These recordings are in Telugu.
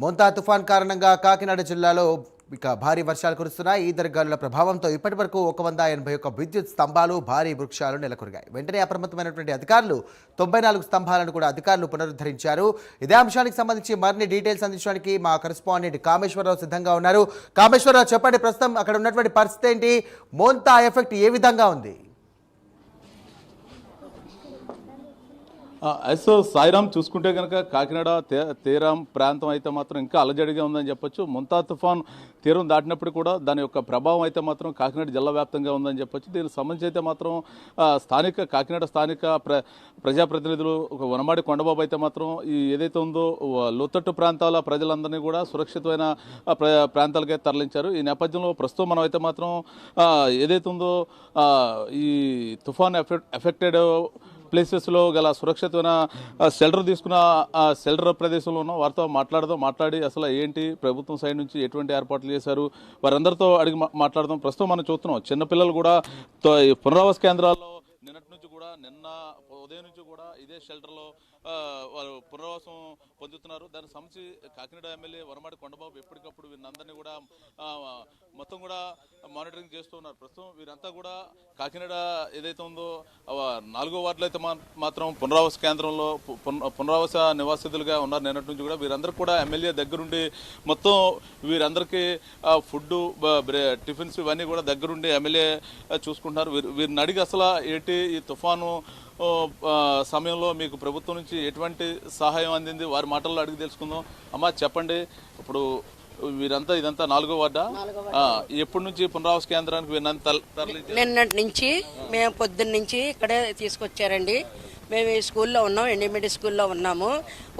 మోంతా తుఫాన్ కారణంగా కాకినాడ జిల్లాలో భారీ వర్షాలు కురుస్తున్నాయి. ఈదర్ గాలుల ప్రభావంతో ఇప్పటి వరకు 181 విద్యుత్ స్తంభాలు, భారీ వృక్షాలు నెలకొరిగాయి. వెంటనే అప్రమత్తమైనటువంటి అధికారులు 94 స్తంభాలను కూడా అధికారులు పునరుద్ధరించారు. ఇదే అంశానికి సంబంధించి మరిన్ని డీటెయిల్స్ అందించడానికి మా కరెస్పాండెంట్ కామేశ్వరరావు సిద్ధంగా ఉన్నారు. కామేశ్వరరావు, చెప్పండి, ప్రస్తుతం అక్కడ ఉన్నటువంటి పరిస్థితి ఏంటి? మోంతా ఎఫెక్ట్ ఏ విధంగా ఉంది? సో సాయిరామ్, చూసుకుంటే కనుక కాకినాడ తీరం ప్రాంతం అయితే మాత్రం ఇంకా అలజడిగా ఉందని చెప్పొచ్చు. మోంతా తుఫాన్ తీరం దాటినప్పుడు కూడా దాని యొక్క ప్రభావం అయితే మాత్రం కాకినాడ జిల్లా వ్యాప్తంగా ఉందని చెప్పొచ్చు. దీనికి సంబంధించి అయితే మాత్రం కాకినాడ స్థానిక ప్రజాప్రతినిధులు వనమాడి కొండబాబు అయితే మాత్రం ఈ ఏదైతే ఉందో లోతట్టు ప్రాంతాల ప్రజలందరినీ కూడా సురక్షితమైన ప్రాంతాలకే తరలించారు. ఈ నేపథ్యంలో ప్రస్తుతం మనం అయితే మాత్రం ఏదైతే ఉందో ఈ తుఫాన్ ఎఫెక్టెడ్ ప్లేసెస్లో గల సురక్షితమైన షెల్టర్ తీసుకున్న షెల్టర్ ప్రదేశంలో ఉన్న వారితో మాట్లాడి అసలు ఏంటి ప్రభుత్వం సైడ్ నుంచి ఎటువంటి ఏర్పాట్లు చేశారు వారందరితో అడిగి మాట్లాడదాం. ప్రస్తుతం మనం చూస్తున్నాం చిన్నపిల్లలు కూడా పునరావాస కేంద్రాల్లో నిన్న ఉదయం నుంచి కూడా ఇదే షెల్టర్లో వారు పునరావాసం పొందుతున్నారు. దానికి సంబంధించి కాకినాడ ఎమ్మెల్యే వనమాడి కొండబాబు ఎప్పటికప్పుడు వీరందరినీ కూడా మొత్తం కూడా మానిటరింగ్ చేస్తూ ఉన్నారు. ప్రస్తుతం వీరంతా కూడా కాకినాడ ఏదైతే ఉందో 4వ వార్డులో అయితే మాత్రం పునరావాస కేంద్రంలో పునరావాస నివాసితులుగా ఉన్నారు. నిన్నటి నుంచి కూడా వీరందరికీ కూడా ఎమ్మెల్యే దగ్గరుండి మొత్తం వీరందరికీ ఫుడ్, టిఫిన్స్ ఇవన్నీ కూడా దగ్గరుండి ఎమ్మెల్యే చూసుకుంటున్నారు. వీరిని అడిగి అసలు ఏంటి ఈ తుఫాను సమయంలో మీకు ప్రభుత్వం నుంచి ఎటువంటి సహాయం అందింది వారి మాటల్లో అడిగి తెలుసుకుందాం. అమ్మా, చెప్పండి, ఇప్పుడు ఇదంతా 4వ వార్డా, ఎప్పటి నుంచి పునరావాస కేంద్రానికి నిన్నటి నుంచి మేము పొద్దున్న నుంచి ఇక్కడే తీసుకొచ్చారండి. మేము ఈ స్కూల్లో ఉన్నాం, ఇంటర్మీడియట్ స్కూల్లో ఉన్నాము.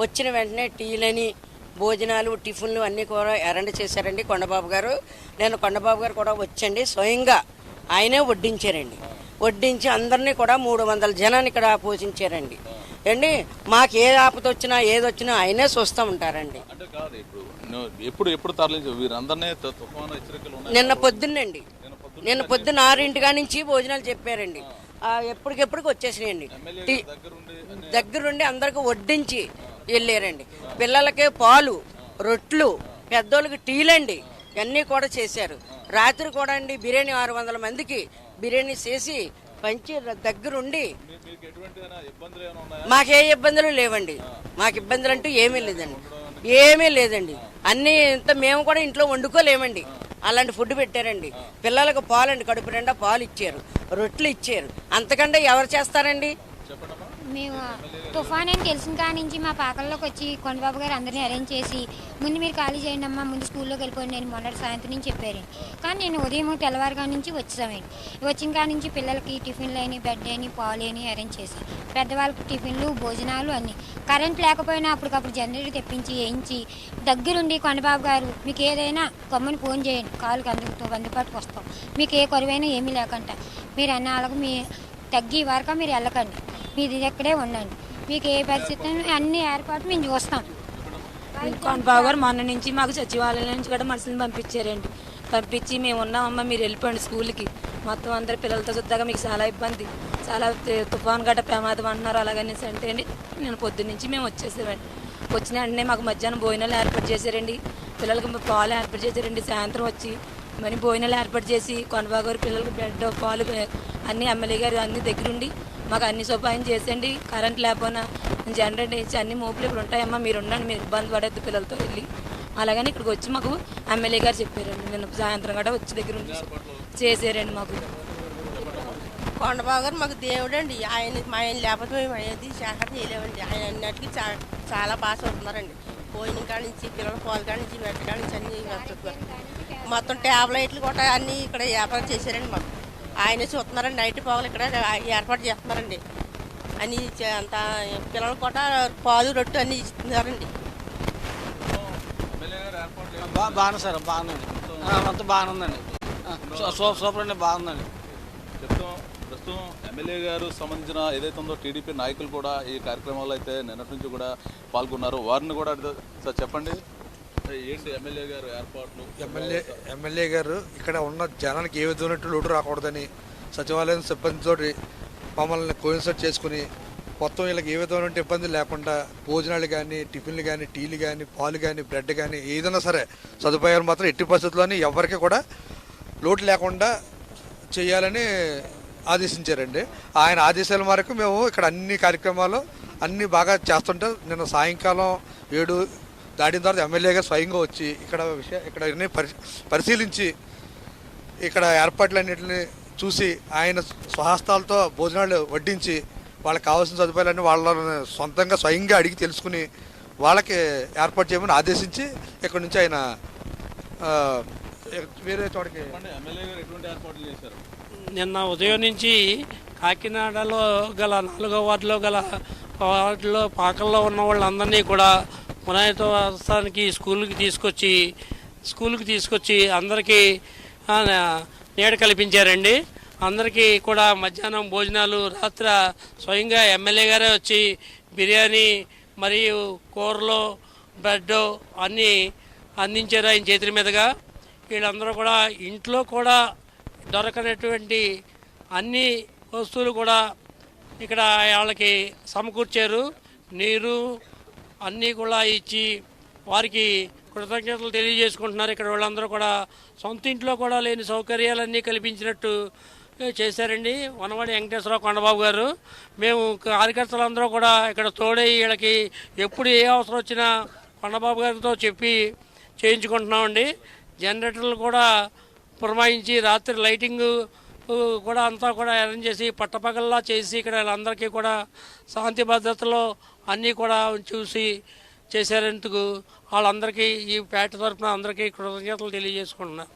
వచ్చిన వెంటనే టీలని, భోజనాలు, టిఫిన్లు అన్నీ కూడా అరేంజ్ చేశారండి కొండబాబు గారు. నేను కొండబాబు గారు కూడా వచ్చండి, స్వయంగా ఆయనే వడ్డించారండి. వడ్డించి అందరినీ కూడా 300 జనాన్ని ఇక్కడ పోషించారండి అండి. మాకు ఏ ఆపద వచ్చినా ఏది వచ్చినా ఆయనే చూస్తూ ఉంటారండి. నిన్న పొద్దున్నండి, నిన్న పొద్దున్న 6 నుంచి భోజనాలు చెప్పారండి. ఎప్పటికెప్పటికి వచ్చేసినాయండి. దగ్గరుండి అందరికి వడ్డించి వెళ్ళారండి. పిల్లలకి పాలు, రొట్లు, పెద్దోళ్ళకి టీలండి ఇవన్నీ కూడా చేశారు. రాత్రి కూడా అండి బిర్యానీ 600 మందికి బిర్యానీ చేసి పంచి దగ్గరుండి. మాకే ఇబ్బందులు లేవండి, మాకు ఇబ్బందులు అంటూ ఏమీ లేదండి. అన్నీ ఇంత మేము కూడా ఇంట్లో వండుకోలేమండి, అలాంటి ఫుడ్ పెట్టారండి. పిల్లలకు పాలండి, కడుపు నిండా పాలు ఇచ్చారు, రొట్టెలు ఇచ్చారు. అంతకంటే ఎవరు చేస్తారండి? మేము తుఫాన్ అని తెలిసిన కాడి నుంచి మా పాకల్లోకి వచ్చి కొండబాబు గారు అందరినీ అరేంజ్ చేసి ముందు మీరు ఖాళీ చేయండి అమ్మా, ముందు స్కూల్లోకి వెళ్ళిపోయింది నేను మొన్నటి సాయంత్రం నుంచి చెప్పారండి. కానీ నేను ఉదయం తెల్లవారుగా నుంచి వచ్చామండి. వచ్చిన కాడి నుంచి పిల్లలకి టిఫిన్లు అని, బెడ్ అని, పాలు అని అరేంజ్ చేశాను. పెద్దవాళ్ళకి టిఫిన్లు, భోజనాలు అన్నీ. కరెంట్ లేకపోయినా అప్పటికప్పుడు జనరేటర్ తెప్పించి వేయించి దగ్గరుండి కొండబాబు గారు మీకు ఏదైనా గమ్మని ఫోన్ చేయండి, కాలుకి అందుబాటుకు వస్తాం, మీకు ఏ కొరవైనా ఏమీ లేకుండా మీరు అన్నాళ్ళకు మీ తగ్గి వరకు మీరు వెళ్ళకండి, మీరు ఇక్కడే ఉండండి, మీకు ఏ పరిస్థితి అన్ని ఏర్పాట్లు మేము చూస్తాం. కొండబాబు గారు మొన్న నుంచి మాకు సచివాలయం నుంచి కూడా మనుషులను పంపించి మేము ఉన్నామమ్మా, మీరు వెళ్ళిపోండి స్కూల్కి, మొత్తం అందరు పిల్లలతో చూద్దాక మీకు చాలా ఇబ్బంది, చాలా తుఫాన్ గట్ట ప్రమాదం అంటున్నారు అలాగనేసి అంటే అండి. నేను పొద్దున్న నుంచి మేము వచ్చేసామండి. వచ్చిన వెంటనే మాకు మధ్యాహ్నం భోజనాలు ఏర్పాటు చేశారండి, పిల్లలకి పాలు ఏర్పాటు చేశారండి. సాయంత్రం వచ్చి మరి భోజనాలు ఏర్పాటు చేసి కొండబాబు గారు పిల్లలకి బ్రెడ్, పాలు అన్నీ ఎమ్మెల్యే గారు అన్ని దగ్గరుండి మాకు అన్ని సదుపాయం చేసండి. కరెంట్ లేకపోయినా జనరేటర్ వేసి అన్ని మోపులు ఇక్కడ ఉంటాయమ్మా, మీరు ఉండండి, మీరు ఇబ్బంది పడద్దు పిల్లలతో వెళ్ళి అలాగని ఇక్కడికి వచ్చి మాకు ఎమ్మెల్యే గారు చెప్పారండి. నిన్న సాయంత్రం కూడా వచ్చి దగ్గర ఉండి చేశారండి. మాకు కొండబాబు గారు మాకు దేవుడు అండి. ఆయన లేకపోతే మేము అనేది శాఖ చేయలేమండి. ఆయన అన్నిటికీ చాలా బాగా చూస్తున్నారండి. పోయిన కాడి నుంచి పిల్లల పాల కాడి నుంచి మెట్ట కాడి నుంచి అన్ని మొత్తం ట్యాబ్లెట్లు కూడా అన్నీ ఇక్కడ ఏర్పాటు చేశారండి. మాకు ఆయనే చూస్తున్నారండి. నైట్ పోగలు ఇక్కడ ఏర్పాటు చేస్తున్నారండి. అన్ని అంత పిల్లలు కూడా పాలు, రొట్టు అన్ని ఇస్తున్నారండి. బాగుంది సార్, బాగుందండి, అంతా బాగానే ఉందండి, సూపర్ అండి, బాగుందండి. ప్రస్తుతం ఎమ్మెల్యే గారు సంబంధించిన ఏదైతే ఉందో టీడీపీ నాయకులు కూడా ఈ కార్యక్రమాల్లో అయితే నిన్నటి నుంచి కూడా పాల్గొన్నారు. వారిని కూడా సార్ చెప్పండి, ఏంటి ఎమ్మెల్యే గారు ఏర్పాట్లు? ఎమ్మెల్యే గారు ఇక్కడ ఉన్న జనానికి ఏ విధమైనట్టు లోటు రాకూడదని సచివాలయం సిబ్బందితో మమ్మల్ని కోయిన్సైడ్ చేసుకుని మొత్తం వీళ్ళకి ఏ విధమైన ఇబ్బంది లేకుండా భోజనాలు కానీ, టిఫిన్లు కానీ, టీలు కానీ, పాలు కానీ, బ్రెడ్ కానీ ఏదైనా సరే సదుపాయాలు మాత్రం ఎట్టి పరిస్థితుల్లోని ఎవరికి కూడా లోటు లేకుండా చేయాలని ఆదేశించారండి. ఆయన ఆదేశాల మేరకు మేము ఇక్కడ అన్ని కార్యక్రమాలు అన్నీ బాగా చేస్తుంటే నిన్న సాయంకాలం 7 దాటిన తర్వాత ఎమ్మెల్యేగా స్వయంగా వచ్చి ఇక్కడ అన్ని పరిశీలించి ఇక్కడ ఏర్పాట్లన్నింటినీ చూసి ఆయన స్వహస్తాలతో భోజనాలు వడ్డించి వాళ్ళకి కావాల్సిన సదుపాయాలన్నీ వాళ్ళని సొంతంగా స్వయంగా అడిగి తెలుసుకుని వాళ్ళకి ఏర్పాటు చేయమని ఆదేశించి ఇక్కడ నుంచి ఆయన వేరే చోటకి. ఎమ్మెల్యే గారు ఎటువంటి ఏర్పాట్లు చేశారు? నిన్న ఉదయం నుంచి కాకినాడలో గల 4వ వార్డులో గల వార్డులో పాకల్లో ఉన్న వాళ్ళందరినీ కూడా పునరావాసానికి స్కూల్కి తీసుకొచ్చి అందరికీ నీడ కల్పించారండి. అందరికీ కూడా మధ్యాహ్నం భోజనాలు, రాత్రి స్వయంగా ఎమ్మెల్యే గారే వచ్చి బిర్యానీ మరియు కూరలు, బ్రెడ్ అన్నీ అందించారు ఆయన చేతుల మీదుగా. వీళ్ళందరూ కూడా ఇంట్లో కూడా దొరకనటువంటి అన్ని వస్తువులు కూడా ఇక్కడ వాళ్ళకి సమకూర్చారు. నీరు అన్నీ కూడా ఇచ్చి వారికి కృతజ్ఞతలు తెలియజేసుకుంటున్నారు. ఇక్కడ వాళ్ళందరూ కూడా సొంత ఇంట్లో కూడా లేని సౌకర్యాలన్నీ కల్పించినట్టు చేశారండి వనవాడి వెంకటేశ్వరరావు, కొండబాబు గారు. మేము కార్యకర్తలందరూ కూడా ఇక్కడ తోడై వీళ్ళకి ఎప్పుడు ఏ అవసరం వచ్చినా కొండబాబు గారితో చెప్పి చేయించుకుంటున్నామండి. జనరేటర్లు కూడా పురమాయించి రాత్రి లైటింగ్ కూడా అంతా కూడా అరేంజ్ చేసి పట్టపగల్లా చేసి ఇక్కడ వీళ్ళందరికీ కూడా శాంతి భద్రతలో అన్నీ కూడా చూసి చేసేందుకు వాళ్ళందరికీ ఈ పేట తరఫున అందరికీ కృతజ్ఞతలు తెలియజేసుకుంటున్నారు.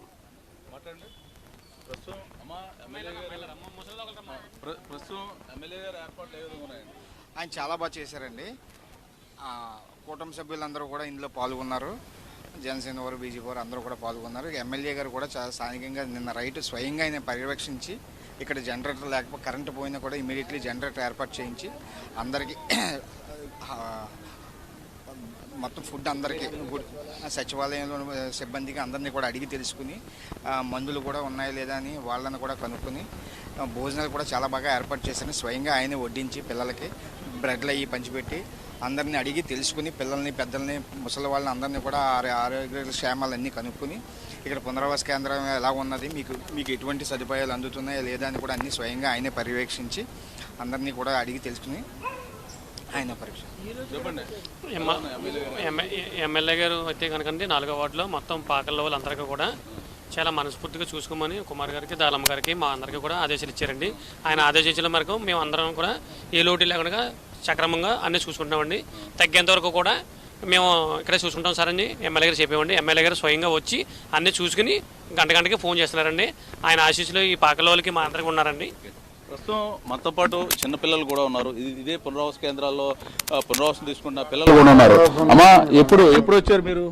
ఆయన చాలా బాగా చేశారండి. కూటమి సభ్యులందరూ కూడా ఇందులో పాల్గొన్నారు. జనసేన వారు, బీజేపీ వారు అందరూ కూడా పాల్గొన్నారు. ఎమ్మెల్యే గారు కూడా చాలా స్థానికంగా నిన్న స్వయంగా ఆయన పర్యవేక్షించి ఇక్కడ జనరేటర్ లేకపోతే కరెంటు పోయినా కూడా ఇమీడియట్లీ జనరేటర్ ఏర్పాటు చేయించి అందరికీ మొత్తం ఫుడ్ అందరికీ సచివాలయంలో సిబ్బందికి అందరినీ కూడా అడిగి తెలుసుకుని మందులు కూడా ఉన్నాయా లేదా అని వాళ్ళని కూడా కనుక్కొని భోజనాలు కూడా చాలా బాగా ఏర్పాటు చేశారు. స్వయంగా ఆయనే వడ్డించి పిల్లలకి బ్రెడ్లు అవి పంచిపెట్టి అందరినీ అడిగి తెలుసుకుని పిల్లల్ని, పెద్దల్ని, ముసలి వాళ్ళని అందరినీ కూడా ఆరోగ్య క్షేమాలన్నీ కనుక్కొని ఇక్కడ పునరావాస కేంద్రం ఎలా ఉన్నది, మీకు ఎటువంటి సదుపాయాలు అందుతున్నాయా లేదా అని కూడా అన్నీ స్వయంగా ఆయనే పర్యవేక్షించి అందరినీ కూడా అడిగి తెలుసుకుని ఆయన పరీక్ష. ఎమ్మెల్యే గారు అయితే కనుకండి 4వ వార్డులో మొత్తం పాకల్లో వాళ్ళందరికీ కూడా చాలా మనస్ఫూర్తిగా చూసుకోమని కుమార్ గారికి, దాలమ్మ గారికి, మా అందరికీ కూడా ఆదేశాలు ఇచ్చారండి. ఆయన ఆదేశించిన మేరకు మేము అందరం కూడా ఏ లోటు లేకుండా సక్రమంగా అన్నీ చూసుకుంటున్నామండి. తగ్గేంత వరకు కూడా మేము ఇక్కడే చూసుకుంటాం సార్ అని ఎమ్మెల్యే గారు చెప్పామండి. ఎమ్మెల్యే గారు స్వయంగా వచ్చి అన్నీ చూసుకుని గంటకి ఫోన్ చేస్తున్నారండి. ఆయన ఆశీస్సులు ఈ పాకల వాళ్ళకి మా అందరికీ ఉన్నారండి. ప్రస్తుతం మనతో పాటు చిన్నపిల్లలు కూడా ఉన్నారు. ఇదే పునరావాస కేంద్రాల్లో పునరావాసం తీసుకున్న పిల్లలు కూడా ఉన్నారు. అమ్మా, ఎప్పుడు వచ్చారు మీరు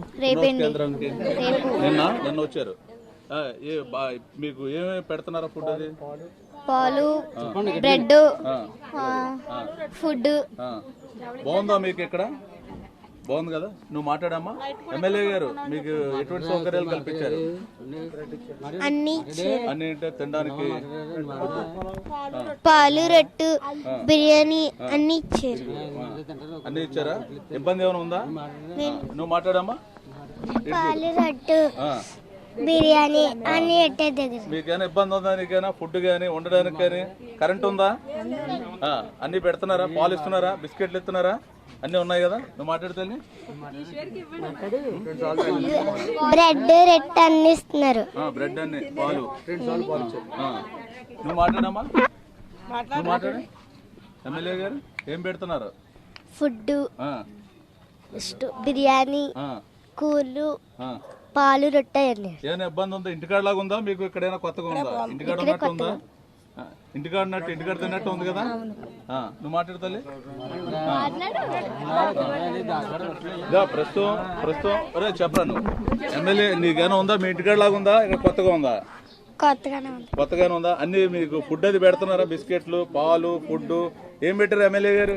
కేంద్రానికి? నిన్న వచ్చారు. మీకు ఏమేమి పెడుతున్నారా ఫుడ్? అది పాలు, బ్రెడ్, ఫుడ్. బాగుందా మీకు ఇక్కడ? బాగుంది కదా. నువ్వు మాట్లాడమ్మా. ఎమ్మెల్యే గారు మీకు ఎటువంటి సౌకర్యాలు కల్పించారు? అన్ని అంటే తినడానికి పాలు, రొట్టు, బిర్యానీ అన్ని ఇచ్చారు. అన్ని ఇచ్చారా? ఇబ్బంది ఏమైనా ఉందా? నువ్వు మాట్లాడమ్మా. పాలు, రొట్టు, బిర్యానీ అన్ని ఎట్టే దగ్గర. మీకైనా ఇబ్బంది ఉందా? నీకైనా ఫుడ్ కానీ ఉండడానికి కానీ కరెంట్ ఉందా? అన్ని పెడుతున్నారా? పాలు ఇస్తున్నారా? బిస్కెట్లు ఇస్తున్నారా? అన్నీ ఉన్నాయి కదా. నువ్వు మాట్లాడితే బ్రెడ్, రెట్ అన్ని ఇస్తున్నారు. బ్రెడ్ అన్ని, పాలు. నువ్వు మాట్లాడమ్మా. నువ్వు మాట్లాడు. ఎమ్మెల్యే గారు ఏం పెడుతున్నారు? ఫుడ్, బిర్యానీ, కూరలు, పాలు, రొట్టె అన్ని. ఏమైనా ఇబ్బంది ఉందా? ఇంటికాడ లాగా ఉందా మీకు? ఇక్కడైనా కొత్తగా ఉందా? ఇంటికాడ ఉన్నట్టు ఉందా? ఇంటికాడ తిన్నట్టు ఉంది కదా. నువ్వు మాట్లాడతాలి. ప్రస్తుతం అరే చెప్పరా నువ్వు. ఎమ్మెల్యే నీకేమైనా ఉందా? మీ ఇంటికాడ లాగా ఉందా? ఇక్కడ కొత్తగా ఉందా? కొత్తగానే ఉందా? అన్ని మీకు ఫుడ్ అది పెడుతున్నారా? బిస్కెట్లు, పాలు, ఫుడ్ ఏం పెట్టారు ఎమ్మెల్యే గారు?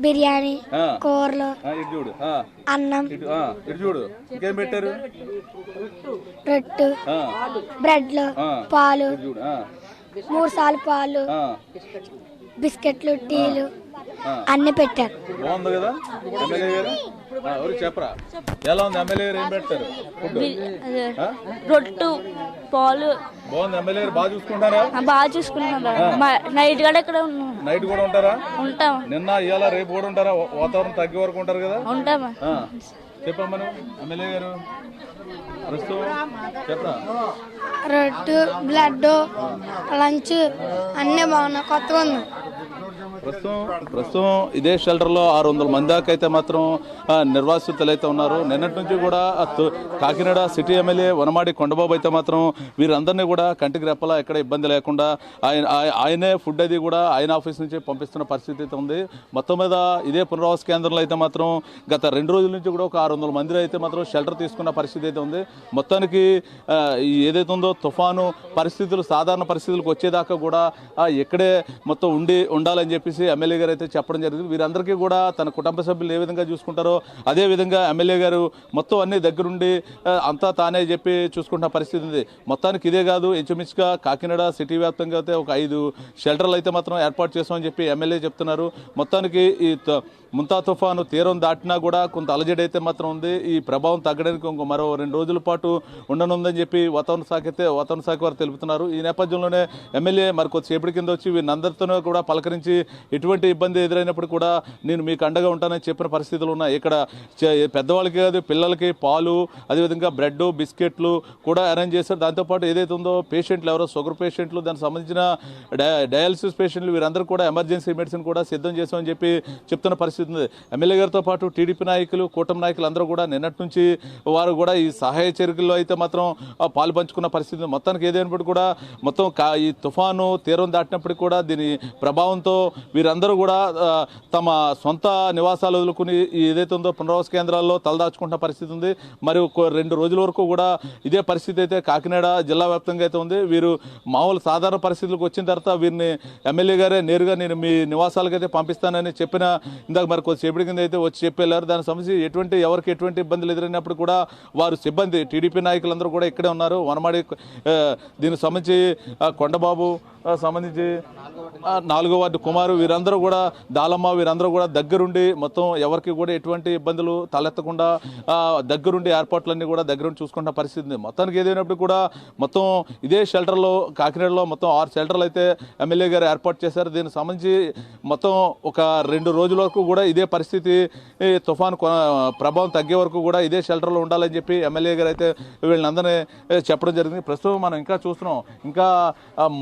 బిర్యానీ, కూరలు, ఇటు చూడు, అన్నం, ఇటు చూడు. ఇంకేం పెట్టారు? రొట్టె, బ్రెడ్లు, పాలు, 3 సార్లు పాలు, బిస్కెట్లు టీలు అన్ని పెట్టారు. బాగుంది కదా ఎమ్మెల్యే గారు? ఎవరు చెప్పరా ఎలా ఉంది ఎమ్మెల్యే గారు? ఏం పెడతారు? రొట్టు పాలు బాగుంది. ఎమ్మెల్యే గారు బాగా చూసుకుంటారా? బాగా చూసుకుంటున్నాం. నైట్ కూడా ఇక్కడ నైట్ కూడా ఉంటారా? ఉంటాం. నిన్న ఇవాళ రేపు కూడా ఉంటారా? వాతావరణం తగ్గే వరకు ఉంటారు కదా? ఉంటామా? చెప్పమ్మా నువ్వు ఎమ్మెల్యే గారు ప్రస్తుతం చెప్పరా? రొట్టు బ్లడ్ లంచ్ అన్నీ బాగున్నాయి, కొత్తగా ఉంది. ప్రస్తుతం ఇదే షెల్టర్లో 600 మంది దాకా అయితే మాత్రం నిర్వాసితులు అయితే ఉన్నారు. నిన్నటి నుంచి కూడా కాకినాడ సిటీ ఎమ్మెల్యే వనమాడి కొండబాబు అయితే మాత్రం వీరందరినీ కూడా కంటికి రెప్పలా ఎక్కడ ఇబ్బంది లేకుండా ఆయనే ఫుడ్ అది కూడా ఆయన ఆఫీస్ నుంచి పంపిస్తున్న పరిస్థితి అయితే ఉంది. మొత్తం మీద ఇదే పునరావాస కేంద్రంలో అయితే మాత్రం గత 2 రోజుల నుంచి కూడా ఒక 600 మంది అయితే మాత్రం షెల్టర్ తీసుకున్న పరిస్థితి అయితే ఉంది. మొత్తానికి ఏదైతే ఉందో తుఫాను పరిస్థితులు సాధారణ పరిస్థితులకు వచ్చేదాకా కూడా ఇక్కడే మొత్తం ఉండాలని చెప్పేసి ఎమ్మెల్యే గారు అయితే చెప్పడం జరిగింది. వీరందరికీ కూడా తన కుటుంబ సభ్యులు ఏ విధంగా చూసుకుంటారో అదే విధంగా ఎమ్మెల్యే గారు మొత్తం అన్ని దగ్గరుండి అంతా తానే చెప్పి చూసుకుంటున్న పరిస్థితి ఉంది. మొత్తానికి ఇదే కాదు, ఇంచుమించుగా కాకినాడ సిటీ వ్యాప్తంగా అయితే ఒక 5 షెల్టర్లు అయితే మాత్రం ఏర్పాటు చేస్తామని చెప్పి ఎమ్మెల్యే చెప్తున్నారు. మొత్తానికి ఈ ముంతా తుఫాను తీరం దాటినా కూడా కొంత అలజడి అయితే మాత్రం ఉంది. ఈ ప్రభావం తగ్గడానికి ఇంకో మరో 2 రోజుల పాటు ఉండనుందని చెప్పి వాతావరణ శాఖ వారు తెలుపుతున్నారు. ఈ నేపథ్యంలోనే ఎమ్మెల్యే మరి కొద్దిసేపటి కింద వచ్చి వీరినందరితోనూ కూడా పలకరించి ఎటువంటి ఇబ్బంది ఎదురైనప్పుడు కూడా నేను మీకు అండగా ఉంటానని చెప్పిన పరిస్థితులు ఉన్నాయి. ఇక్కడ పెద్దవాళ్ళకి కాదు పిల్లలకి పాలు అదేవిధంగా బ్రెడ్ బిస్కెట్లు కూడా అరేంజ్ చేశారు. దాంతోపాటు ఏదైతే ఉందో పేషెంట్లు ఎవరో షుగర్ పేషెంట్లు దానికి సంబంధించిన డయాలసిస్ పేషెంట్లు వీరందరూ కూడా ఎమర్జెన్సీ మెడిసిన్ కూడా సిద్ధం చేశామని చెప్పి చెప్తున్న పరిస్థితి ఉంది. ఎమ్మెల్యే గారితో పాటు టీడీపీ నాయకులు కూటమి నాయకులు అందరూ కూడా నిన్నటి నుంచి వారు కూడా ఈ సహాయ చర్యల్లో అయితే మాత్రం పాలు పంచుకున్న పరిస్థితి. మొత్తానికి ఏదైనప్పుడు కూడా మొత్తం ఈ తుఫాను తీరం దాటినప్పటికీ కూడా దీని ప్రభావంతో వీరందరూ కూడా తమ సొంత నివాసాలు వదులుకుని ఏదైతే ఉందో పునరావాస కేంద్రాల్లో తలదాచుకుంటున్న పరిస్థితి ఉంది. మరి 2 రోజుల వరకు కూడా ఇదే పరిస్థితి అయితే కాకినాడ జిల్లా వ్యాప్తంగా అయితే ఉంది. వీరు మామూలు సాధారణ పరిస్థితులకు వచ్చిన తర్వాత వీరిని ఎమ్మెల్యే గారే నేరుగా నేను మీ నివాసాలకైతే పంపిస్తానని చెప్పిన ఇందాక మరి కొద్దిసేపటి కింద అయితే వచ్చి చెప్పేళ్ళారు. దానికి సంబంధించి ఎవరికి ఎటువంటి ఇబ్బందులు ఎదురైనప్పుడు కూడా వారు సిబ్బంది టీడీపీ నాయకులందరూ కూడా ఇక్కడే ఉన్నారు. వనమాడి దీనికి సంబంధించి కొండబాబు సంబంధించి 4వ వార్డు కుమారు వీరందరూ కూడా దాలమ్మ వీరందరూ కూడా దగ్గరుండి మొత్తం ఎవరికి కూడా ఎటువంటి ఇబ్బందులు తలెత్తకుండా దగ్గరుండి ఏర్పాట్లన్నీ కూడా దగ్గరుండి చూసుకున్న పరిస్థితి ఉంది. మొత్తానికి ఏదైనప్పుడు కూడా మొత్తం ఇదే షెల్టర్లో కాకినాడలో మొత్తం 6 షెల్టర్లు అయితే ఎమ్మెల్యే గారు ఏర్పాటు చేశారు. దీనికి సంబంధించి మొత్తం ఒక 2 రోజుల వరకు కూడా ఇదే పరిస్థితి తుఫాను ప్రభావం తగ్గే వరకు కూడా ఇదే షెల్టర్లో ఉండాలని చెప్పి ఎమ్మెల్యే గారు అయితే వీళ్ళందరినీ చెప్పడం జరిగింది. ప్రస్తుతం మనం ఇంకా చూస్తున్నాం, ఇంకా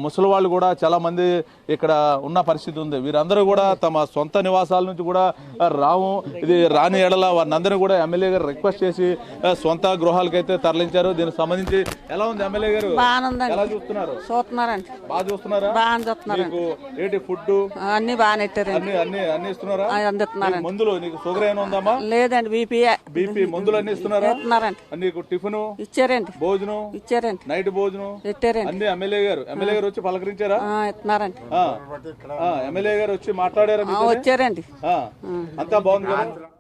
ముసలి వాళ్ళు కూడా చాలా మంది ఇక్కడ ఉన్న పరిస్థితి ఉంది. వీరందరూ కూడా తమ సొంత నివాసాల నుంచి కూడా రాని ఎడల వారిని కూడా ఎమ్మెల్యే గారు రిక్వెస్ట్ చేసి సొంత గృహాలకైతే తరలించారు. దీనికి సంబంధించి ఎలా ఉంది ఎమ్మెల్యే గారు? ఎలా చూస్తున్నారు? బాగా చూస్తున్నారా? మీకు ఏంటి ఫుడ్ అన్ని బాగానే అన్ని ఇస్తున్నారా? మందులు నీకు షుగర్ ఏమైనా ఉందమ్మా? లేదండి, బీపీ మందులు అన్ని ఇస్తున్నారా? నీకు టిఫిన్ ఇచ్చారండి, భోజనం ఇచ్చారండి, నైట్ భోజనం అన్ని ఎమ్మెల్యే గారు వచ్చి పలకరించారా? ఎమ్మెల్యే గారు వచ్చి మాట్లాడారా? వచ్చారండి. అంతా బాగుంది కదా?